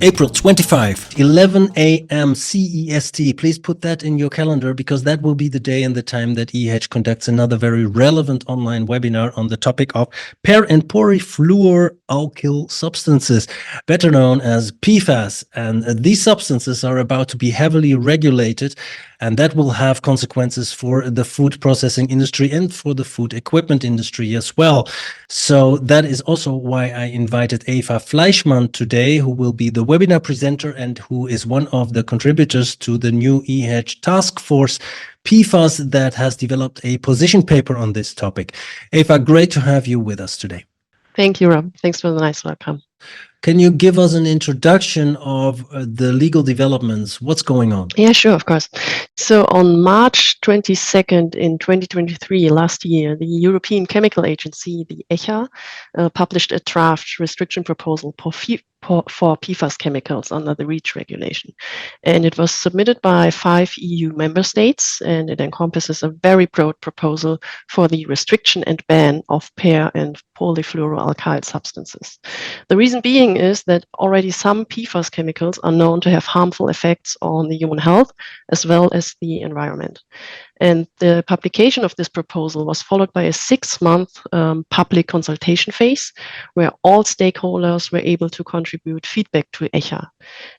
April 25, 11 a.m. CEST. Please put that in your calendar because that will be the day and the time that EHEDG conducts another very relevant online webinar on the topic of per and polyfluoroalkyl substances, better known as PFAS. And these substances are about to be heavily regulated, and that will have consequences for the food processing industry and for the food equipment industry as well. So that is also why I invited Eva Fleischmann today, who will be the webinar presenter and who is one of the contributors to the new EHEDG Task Force PFAS that has developed a position paper on this topic. Eva, great to have you with us today. Thank you, Rob. Thanks for the nice welcome. Can you give us an introduction of the legal developments? What's going on? Yeah, sure, of course. So on March 22nd in 2023, last year, the European Chemical Agency, the ECHA, published a draft restriction proposal for PFAS chemicals under the REACH regulation. And it was submitted by 5 EU member states, and it encompasses a very broad proposal for the restriction and ban of per and polyfluoroalkyl substances. The reason being is that already some PFAS chemicals are known to have harmful effects on the human health as well as the environment. And the publication of this proposal was followed by a 6-month public consultation phase where all stakeholders were able to contribute feedback to ECHA.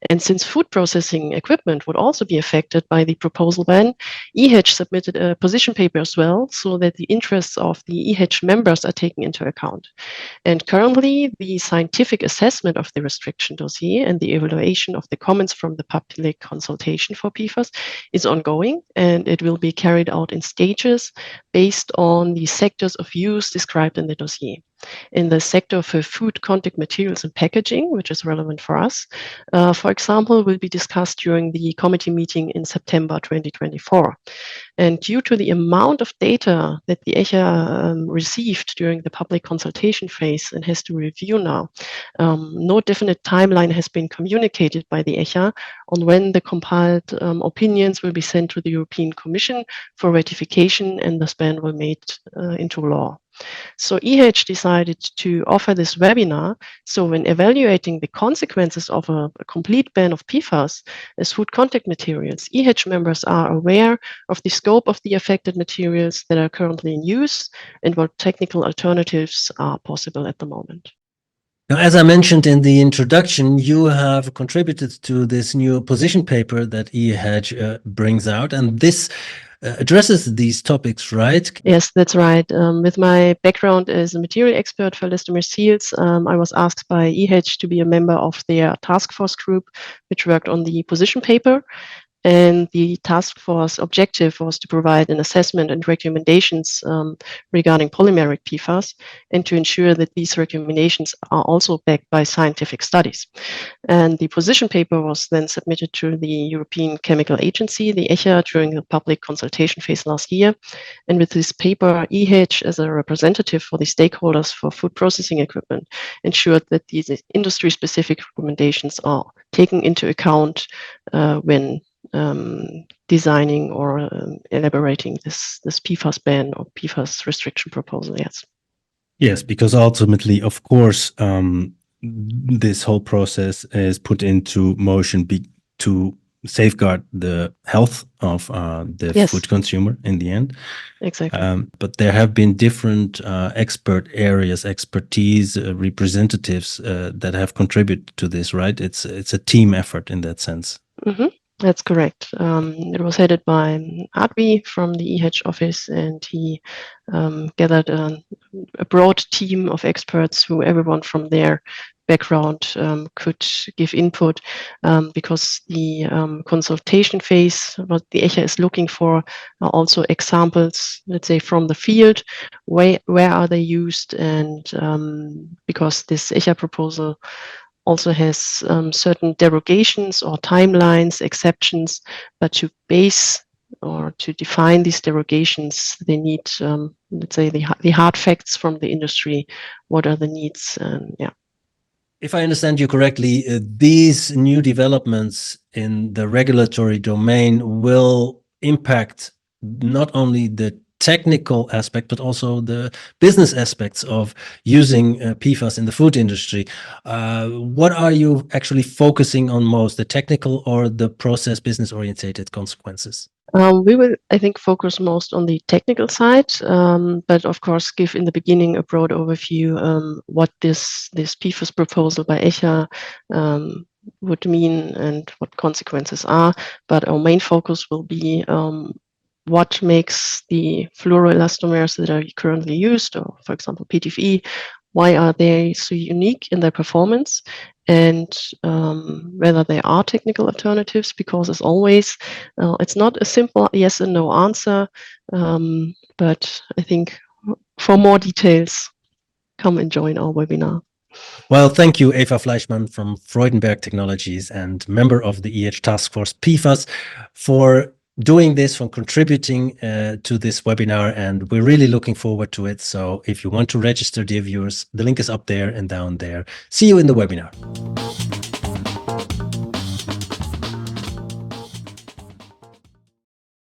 And since food processing equipment would also be affected by the proposal ban, EHEDG submitted a position paper as well so that the interests of the EHEDG members are taken into account. And currently, the scientific assessment of the restriction dossier and the evaluation of the comments from the public consultation for PFAS is ongoing, and it will be carried out in stages based on the sectors of use described in the dossier. In the sector for food contact materials and packaging, which is relevant for us, for example, will be discussed during the committee meeting in September 2024. And due to the amount of data that the ECHA received during the public consultation phase and has to review now, no definite timeline has been communicated by the ECHA on when the compiled opinions will be sent to the European Commission for ratification and thus ban will be made into law. So EHEDG decided to offer this webinar, so when evaluating the consequences of a complete ban of PFAS as food contact materials, EHEDG members are aware of the scope of the affected materials that are currently in use and what technical alternatives are possible at the moment. Now, as I mentioned in the introduction, you have contributed to this new position paper that EHEDG brings out, and this addresses these topics, right? Yes, that's right. With my background as a material expert for elastomer seals, I was asked by EHEDG to be a member of their task force group, which worked on the position paper. And the task force objective was to provide an assessment and recommendations regarding polymeric PFAS and to ensure that these recommendations are also backed by scientific studies. And the position paper was then submitted to the European Chemical Agency, the ECHA, during the public consultation phase last year. And with this paper, EHEDG, as a representative for the stakeholders for food processing equipment, ensured that these industry-specific recommendations are taken into account when designing or elaborating this PFAS ban or PFAS restriction proposal. Yes, because ultimately, of course, this whole process is put into motion to safeguard the health of the food consumer in the end. Exactly. But there have been different expertise representatives that have contributed to this, right? It's a team effort in that sense. Mm-hmm. That's correct. It was headed by Advi from the EHEDG office, and he gathered a broad team of experts who everyone from their background could give input, because the consultation phase, what the ECHA is looking for, are also examples, let's say, from the field. Where are they used? And because this ECHA proposal also has certain derogations or timelines, exceptions, but to base or to define these derogations, they need, let's say, the hard facts from the industry. What are the needs? If I understand you correctly, these new developments in the regulatory domain will impact not only the technical aspect, but also the business aspects of using PFAS in the food industry. What are you actually focusing on most, the technical or the process business orientated consequences? We will, I think, focus most on the technical side, but of course give in the beginning a broad overview what this PFAS proposal by ECHA would mean and what consequences are. But our main focus will be what makes the fluoroelastomers that are currently used, or for example PTFE, why are they so unique in their performance, and whether there are technical alternatives, because as always, it's not a simple yes and no answer, but I think for more details, come and join our webinar. Well, thank you, Eva Fleischmann from Freudenberg Technologies and member of the EHEDG Task Force PFAS, for doing this, for contributing to this webinar, and we're really looking forward to it. So if you want to register, dear viewers, the link is up there and down there. See you in the webinar.